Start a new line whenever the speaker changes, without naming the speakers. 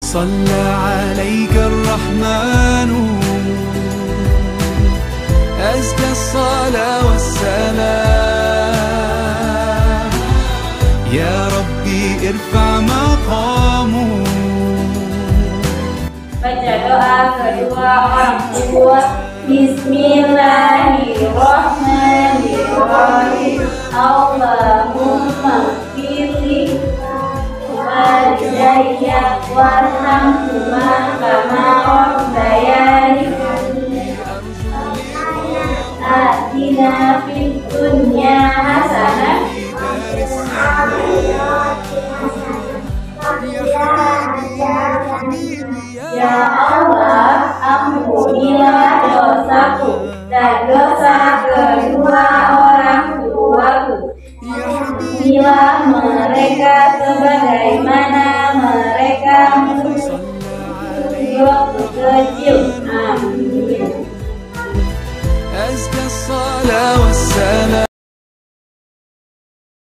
صلى عليك الرحمن أزكى الصلاة والسلام يا ربي ارفع مقامه.
Baca doa kedua orang tua. Bismillahirrahmanirrahim. Allahumma firli walidayya warhamhuma kama rabbayani atina fid dunya hasanah ya Allah, ampunilah dosaku dan dosa kedua orang tuaku. Bila mereka sebagaimana mereka waktu kecil. Amin.